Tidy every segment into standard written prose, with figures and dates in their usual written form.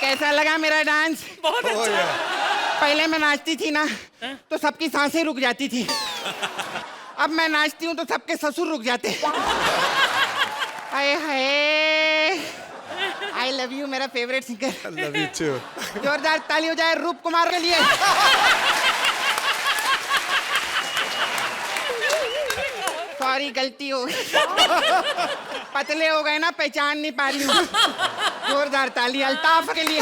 कैसा लगा मेरा डांस? बहुत अच्छा। पहले मैं नाचती थी ना तो सबकी सांसें रुक जाती थी। अब मैं नाचती हूँ तो सबके ससुर रुक जाते। Hi hi, I love you मेरा favourite singer. Love you too. जोरदार ताली हो जाए रूप कुमार के लिए। सॉरी गलती हो गई। पतले हो गए ना, पहचान नहीं पा रही हूँ। जोरदार ताली अल्ताफ के लिए।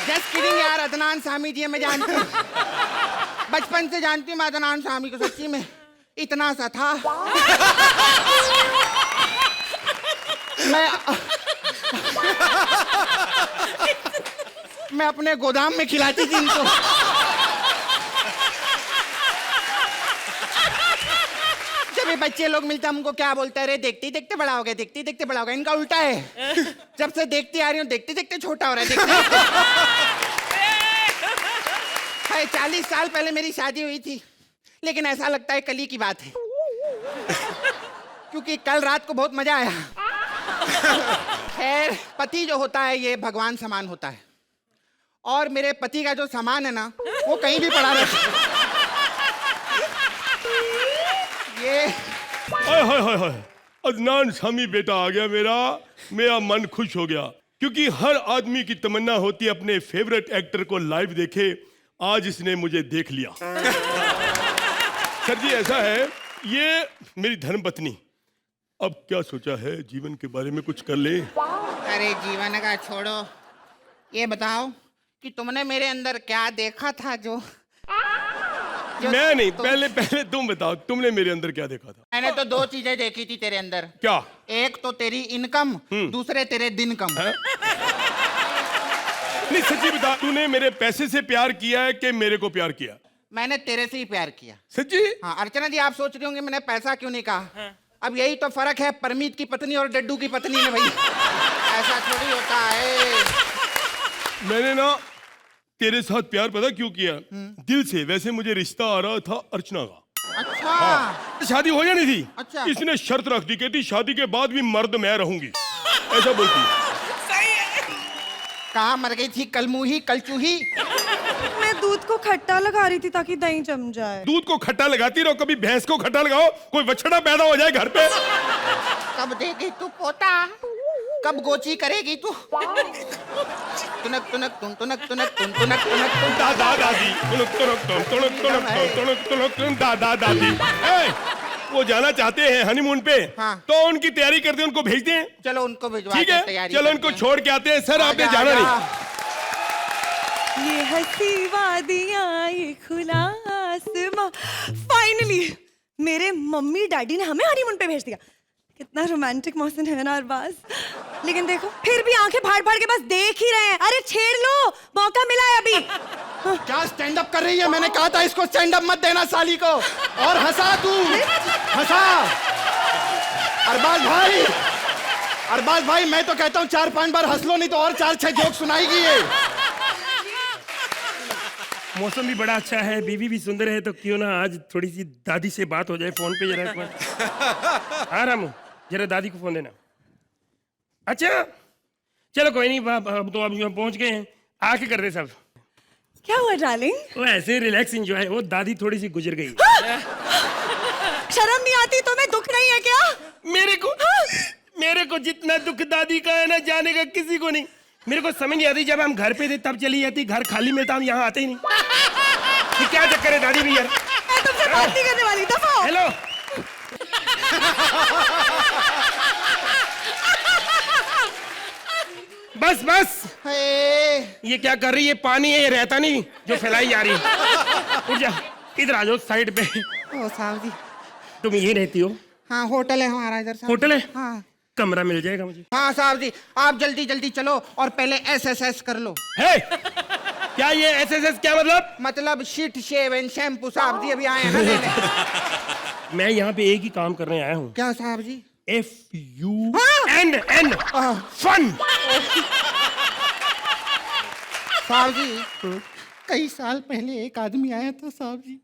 जस्ट किडिंग यार, अदनान सामी जी मैं जानती हूँ, बचपन से जानती हूँ मैं अदनान सामी को। सच्ची में इतना सा था। मैं अपने गोदाम में खिलाती थी इनको। जब ये बच्चे लोग मिलते हमको क्या बोलते हैं, रे देखते देखते बड़ा हो गया, देखते देखते बड़ा हो गया। इनका उल्टा है, जब से देखती आ रही हूँ देखते देखते छोटा हो रहा है। देखते 40 साल पहले मेरी शादी हुई थी, लेकिन ऐसा लगता है कल ही की बात है, क्योंकि कल रात को बहुत मजा आया। खैर, पति जो होता है ये भगवान समान होता है, और मेरे पति का जो सामान है ना वो कहीं भी पड़ा रहता है। ये हाय हाय हाय हाय, अदनान सामी बेटा आ गया मेरा मन खुश हो गया, क्योंकि हर आदमी की तमन्ना होती है अपने फेवरेट एक्टर को लाइव देखे। आज इसने मुझे देख लिया। सर जी ऐसा है, ये मेरी धर्मपत्नी, अब क्या सोचा है जीवन के बारे में कुछ कर ले। अरे जीवन का छोड़ो, ये बताओ कि तुमने मेरे अंदर क्या देखा था जो मैं नहीं, पहले तुम बताओ, तुमने मेरे अंदर क्या देखा था? मैंने तो 2 चीजें देखी थी तेरे अंदर। क्या? एक तो तेरी इनकम, दूसरे तेरे दिन कम। नहीं सच्ची बता, तूने मेरे पैसे से प्यार किया है कि मेरे को प्यार किया? मैंने तेरे से ही प्यार किया। सच्ची? हाँ अर्चना जी, आप सोच रही होंगे मैंने पैसा क्यों नहीं कहा। अब यही तो फर्क है परमीत की पत्नी और डड्डू की पत्नी में भाई। ऐसा थोड़ी होता है। मैंने ना तेरे साथ प्यार पता क्यों किया? दिल से। वैसे मुझे रिश्ता आ रहा था अर्चना का। अच्छा। हाँ। शादी हो जानी थी। अच्छा। इसने शर्त रख दी, कहती शादी के बाद भी मर्द मैं रहूंगी, ऐसा बोलती। सही है। कहाँ मर गई थी कलमुही कलचूही? मैं दूध को खट्टा लगा रही थी ताकि दही जम जाए। दूध को खट्टा लगाती रहो, कभी भैंस को खट्टा लगाओ, कोई बछड़ा पैदा हो जाए घर पे। कब देगी तू पोता, कब गोची करेगी तू? तुनक तुनक तुन तुनक तुनक तुन तुनक तुनक तुन। दादा दादी तुनक तुनक तुन तुनक तुनक तुन तुनक तुनक तुन दादा दादी। वो जाना चाहते हैं हनीमून पे, हाँ। तो उनकी तैयारी करते हैं, उनको भेज दें। चलो उनको भिजवा ठीक के है, तैयारी चलो करते उनको हैं। छोड़ के आते हैं। सर आपने जाना नहीं। ये हंसी वादियाँ ये खुला आसमां, फाइनली मेरे मम्मी डैडी ने हमें हनीमून पे भेज दिया। कितना रोमांटिक मौसम है ना अरबाज। लेकिन देखो फिर भी आंखें फाड़ फाड़ के बस देख ही रहे हैं। अरे छेड़ लो, मौका मिला है अभी। क्या स्टैंड अप कर रही है? मैंने कहा था इसको स्टैंड अप मत देना साली को। और हंसा तू, हंसा। अरबाज भाई मैं तो कहता हूँ 4-5 बार हंस लो, नहीं तो और 4-6 जोक सुनाएगी ये। मौसम भी बड़ा अच्छा है, बीवी भी सुंदर है, तो क्यों ना आज थोड़ी सी दादी से बात हो जाए फोन पे जरा। हाँ रामू, जरा दादी को फोन देना। अच्छा चलो कोई नहीं, अब तो अब पहुंच गए हैं, आके कर दे सब। क्या हुआ डार्लिंग? वो ऐसे रिलैक्स एंजॉय, वो दादी थोड़ी सी गुजर गई। शर्म नहीं आती तुम्हें? दुख नहीं है क्या? मेरे को जितना दुख दादी का है ना, जाने का किसी को नहीं। मेरे को समझ नहीं आती, जब हम घर पे थे तब चली जाती, घर खाली मिलता, हम यहाँ आते ही नहीं। ये क्या चक्कर है दादी भी यार? मैं तुमसे बात नहीं करने वाली, दफा हो। हेलो। बस ये क्या कर रही है? पानी है, ये रहता नहीं जो फैलाई जा रही है। उठ जा, इधर आ जाओ साइड पे। ओ साहब जी, तुम यही रहती हो? हाँ होटल है हमारा इधर साहब। होटल है? हाँ कमरा मिल जाएगा मुझे? हाँ साहब जी, आप जल्दी जल्दी चलो और पहले SSS कर लो। है क्या ये SSS क्या मतलब? मतलब शीट शेव एंड शैम्पू। साहब जी अभी आए हैं ना लेने। मैं यहाँ पे एक ही काम करने आया हूँ। क्या साहब जी? FUN fun. साहब जी कई साल पहले एक आदमी आया था साहब जी।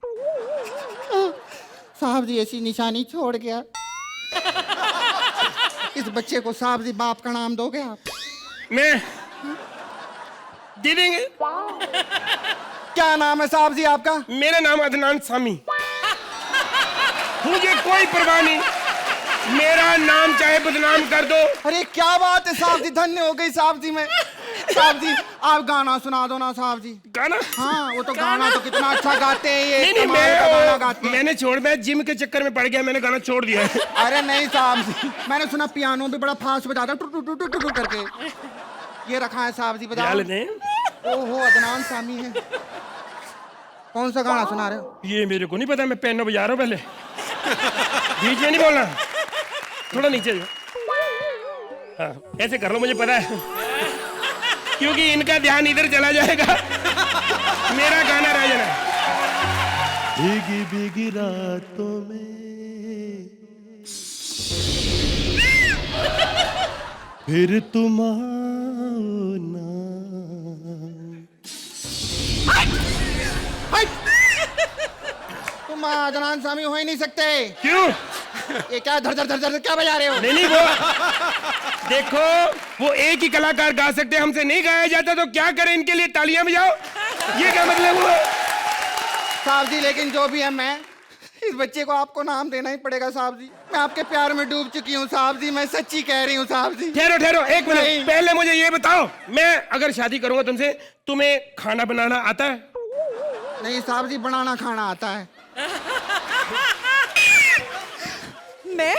साहब जी ऐसी निशानी छोड़ गया। इस बच्चे को साहब जी बाप का नाम दोगे आप? मैं दे देंगे। क्या नाम है साहब जी आपका? मेरा नाम अदनान सामी। मुझे कोई परवाह नहीं, मेरा नाम चाहे बदनाम कर दो। अरे क्या बात है साहब जी, धन्य हो गई साहब जी। मैं साहब जी आप गाना सुना दो ना साहब जी। गाना? हाँ वो तो गाना तो कितना अच्छा गाते हैं ये। नहीं नहीं, कमाल का गाना गाते हैं। मैंने छोड़, मैं जिम के चक्कर में पड़ गया, मैंने गाना छोड़ दिया है। अरे नहीं साहब जी, मैंने सुना पियानो भी बड़ा फास्ट बजाता टू टू टू टू टू करके। ये रखा है साहब जी, बजाओ। ओहो अदनान सामी है। कौन सा गाना सुना रहे हो? ये मेरे को नहीं पता, मैं पियानो बजा रहा हूँ। पहले बीच में नहीं बोलना, थोड़ा नीचे जाओ। हाँ ऐसे कर लो, मुझे पता है, क्योंकि इनका ध्यान इधर चला जाएगा, मेरा गाना रह जाना। भीगी भीगी रातों में फिर तुम आओ ना। तुम अदनान सामी हो ही नहीं सकते। क्यों? ये क्या धर धर धर धर क्या बजा रहे हो? नहीं नहीं, वो देखो, वो एक ही कलाकार गा सकते, हमसे नहीं गाया जाता, तो क्या करें, इनके लिए तालियां बजाओ। ये क्या मतलब हुआ? साहब जी लेकिन जो भी है, मैं इस बच्चे को आपको नाम देना ही पड़ेगा साहब जी। मैं आपके प्यार में डूब चुकी हूँ साहब जी, मैं सच्ची कह रही हूँ साहब जी। ठहरो ठहरो एक नहीं। मिनट, पहले मुझे ये बताओ, मैं अगर शादी करूंगा तुमसे, तुम्हें खाना बनाना आता है? नहीं साहब जी, बनाना खाना आता है। मैं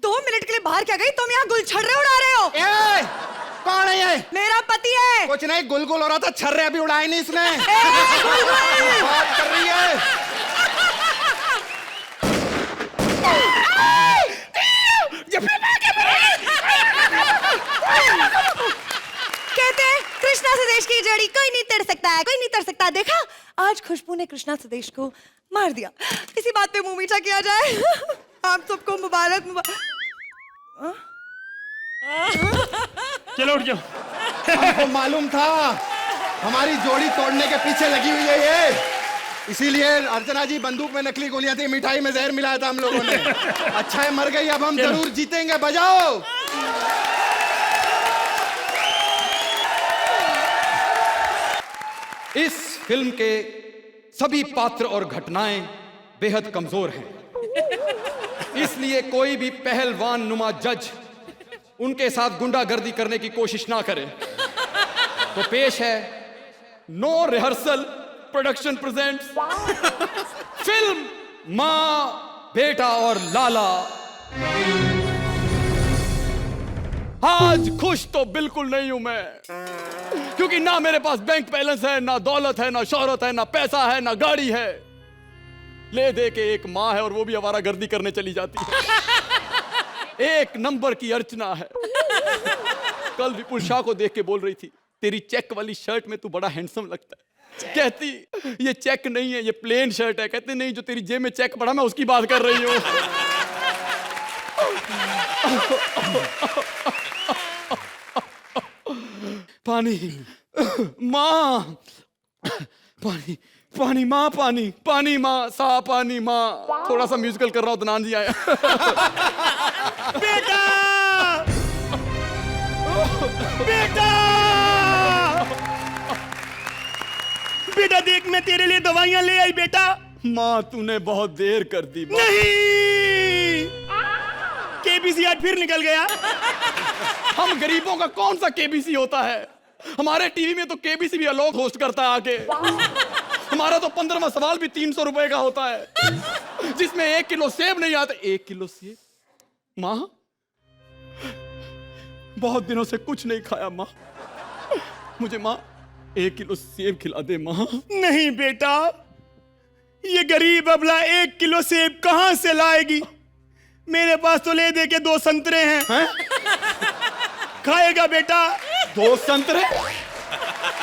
2 मिनट के लिए बाहर क्या गई, तुम यहाँ गुलछर्रे उड़ा रहे हो। ए, कौन है ये? मेरा पति है। कुछ नहीं, गुलगुल हो रहा था, छर्रे अभी उड़ाए नहीं इसने। गुलगुल। बात कर रही है। कहते हैं कृष्णा सुदेश की जड़ी कोई नहीं तोड़ सकता है, कोई नहीं तोड़ सकता। देखा, आज खुशबू ने कृष्णा सुदेश को मार दिया। इसी बात पे मुंह मीठा किया जाए। आप सबको मुबारक चलो उठ जाओ। हमको मालूम था हमारी जोड़ी तोड़ने के पीछे लगी हुई है ये, इसीलिए अर्चना जी बंदूक में नकली गोलियां थी, मिठाई में जहर मिलाया था हम लोगों ने। अच्छा है मर गई, अब हम जरूर जीतेंगे। बजाओ। इस फिल्म के सभी पात्र और घटनाएं बेहद कमजोर हैं, इसलिए कोई भी पहलवान नुमा जज उनके साथ गुंडागर्दी करने की कोशिश ना करे। तो पेश है no rehearsal production presents film मां, बेटा और लाला। आज खुश तो बिल्कुल नहीं हूं मैं, क्योंकि ना मेरे पास बैंक बैलेंस है, ना दौलत है, ना शोहरत है, ना पैसा है, ना गाड़ी है। ले दे के एक माँ है और वो भी आवारागर्दी करने चली जाती है। एक नंबर की अर्चना है। कल विपुल शाह को देख के बोल रही थी, तेरी चेक वाली शर्ट में तू बड़ा हैंडसम लगता है। कहती ये चेक नहीं है, ये प्लेन शर्ट है। कहते नहीं, जो तेरी जेब में चेक पड़ा मैं उसकी बात कर रही हूँ। पानी माँ, पानी पानी माँ, पानी पानी माँ, सा पानी माँ। थोड़ा सा म्यूजिकल कर रहा हूँ, दनान जी आया। बेटा, बेटा, बेटा देख, मैं तेरे लिए दवाइयां ले आई बेटा। माँ तूने बहुत देर कर दी। नहीं, केबीसी आज फिर निकल गया। हम गरीबों का कौन सा केबीसी होता है? हमारे टीवी में तो केबीसी भी अलोक होस्ट करता है आके। हमारा तो 15वां सवाल भी 300 रुपए का होता है, जिसमें 1 किलो सेब नहीं आता। 1 किलो सेब? माँ बहुत दिनों से कुछ नहीं खाया माँ, मुझे माँ 1 किलो सेब खिला दे माँ। नहीं बेटा, ये गरीब अबला 1 किलो सेब कहां से लाएगी? मेरे पास तो ले दे के 2 संतरे हैं। खाएगा बेटा? 2 संतरे?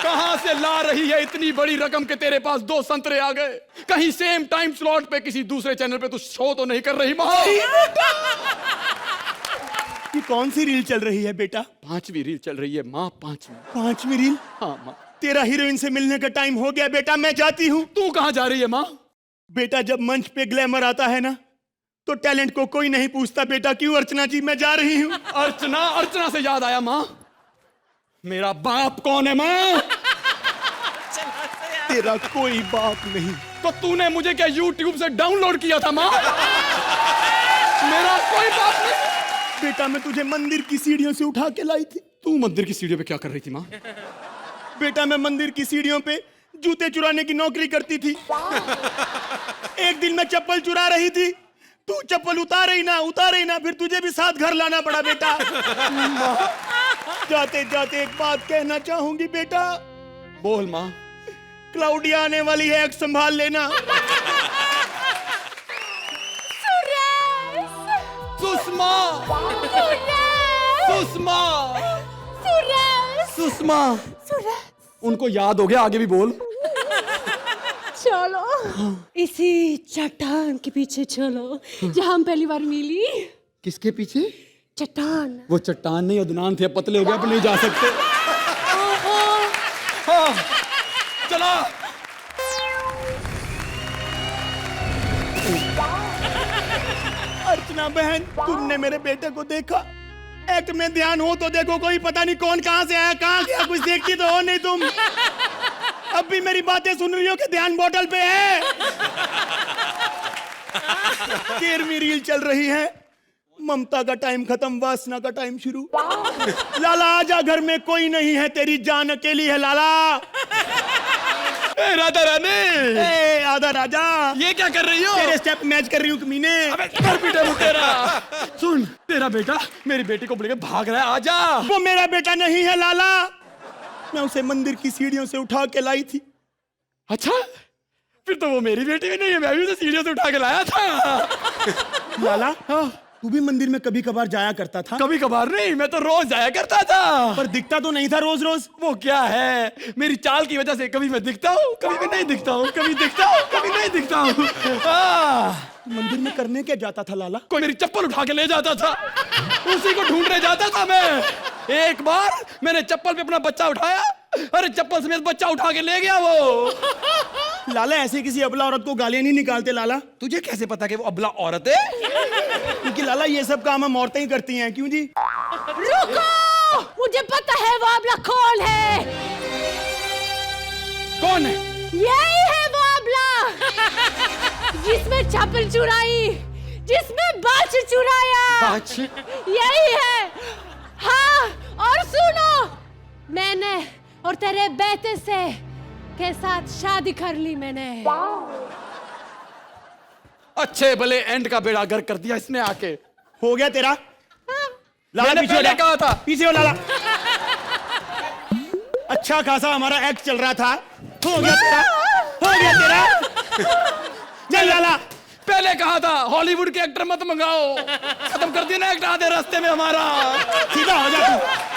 कहां से ला रही है इतनी बड़ी रकम के तेरे पास 2 संतरे आ गए? कहीं सेम टाइम स्लॉट पे किसी दूसरे चैनल पे तू शो तो नहीं कर रही माँ? ये कौन सी रील चल रही है बेटा? 5वीं रील चल रही है माँ, 5वीं। 5वीं रील? हाँ माँ। तेरा हीरोइन से मिलने का टाइम हो गया बेटा, मैं जाती हूँ। तू कहां जा रही है माँ? बेटा जब मंच पे ग्लैमर आता है ना, तो टैलेंट को कोई नहीं पूछता बेटा। क्यों अर्चना जी, मैं जा रही हूँ। अर्चना? अर्चना से याद आया माँ, मेरा बाप कौन है माँ? तेरा कोई बाप नहीं। तो तूने मुझे क्या YouTube से डाउनलोड किया था माँ? मेरा कोई बाप नहीं। बेटा मैं तुझे मंदिर की सीढ़ियों से उठा के लाई थी। तू मंदिर की सीढ़ियों पे क्या कर रही थी माँ? बेटा मैं मंदिर की सीढ़ियों पे जूते चुराने की नौकरी करती थी। एक दिन मैं चप्पल चुरा रही थी, तू चप्पल उतारे ही ना, फिर तुझे भी साथ घर लाना पड़ा बेटा। जाते जाते एक बात कहना चाहूंगी बेटा। बोल माँ। क्लाउडिया आने वाली है, एक संभाल लेना। सुषमा, सुषमा, सुषमा। उनको याद हो गया, आगे भी बोल। चलो इसी चट्टान के पीछे चलो जहाँ हम पहली बार मिली। किसके पीछे? चट्टान। वो चट्टान नहीं, अदनान थे, पतले हो गए, अब नहीं जा सकते। हाँ, चला। अर्चना बहन, तुमने मेरे बेटे को देखा? एक्ट में ध्यान हो तो देखो, कोई पता नहीं कौन कहां से आया, कहां गया, कुछ देखती तो हो नहीं तुम। अब भी मेरी बातें सुन रही हो कि ध्यान बोतल पे है? 13वीं रील चल रही है। ममता का टाइम खत्म, वासना का टाइम शुरू। लाला आजा, घर में कोई नहीं है, तेरी जान अकेली है लाला। ए, राधा रानी, ए आधा राजा, ये क्या कर रही हो? तेरे स्टेप मैच कर रही हूँ कमीने। घर पीटे मुँह तेरा। सुन, तेरा बेटा मेरी बेटी को लेकर भाग रहा है, आजा। वो मेरा बेटा नहीं है लाला, मैं उसे मंदिर की सीढ़ियों से उठा के लाई थी। अच्छा, फिर तो वो मेरी बेटी भी नहीं है, मैं भी तो सीढ़ियों से उठा के लाया था। लाला, हाँ, तू भी मंदिर में कभी कभार जाया करता था? कभी कभार नहीं, मैं तो रोज जाया करता था। पर दिखता तो नहीं था रोज रोज। वो क्या है, मेरी चाल की वजह से कभी मैं दिखता हूँ, कभी मैं नहीं दिखता हूँ, कभी दिखता हूँ, कभी नहीं दिखता हूँ। मंदिर में करने क्या जाता था लाला? कोई मेरी चप्पल उठा के ले जाता था, उसी को ढूंढने जाता था मैं। एक बार मैंने चप्पल पे अपना बच्चा उठाया, अरे चप्पल समेत बच्चा उठा के ले गया वो। लाला ऐसे किसी अबला औरत को गालियां नहीं निकालते लाला। तुझे कैसे पता कि वो अबला औरत है? क्योंकि लाला ये सब काम हम औरतें ही करती हैं। क्यों जी? रुको, मुझे पता है वो अबला कौन है। कौन है? यही है वो अबला जिसमें चप्पल चुराई, जिसमें बाछ चुराया। बाछ? यही है। हाँ, और सुनो, मैंने और तेरे बेटे से के साथ शादी कर ली मैंने। अच्छे भले एंड का बेड़ा गर्क कर दिया इसने आके। हो गया तेरा? लाला मैंने पीछे हो पहले जा। कहा था। पीछे हो लाला। अच्छा खासा हमारा एक्ट चल रहा था, हो गया तेरा, हो गया तेरा। चल लाला। पहले कहा था हॉलीवुड के एक्टर मत मंगाओ, खत्म कर दिया ना एक्ट आधे रास्ते में हमारा। सीधा हो जा तू।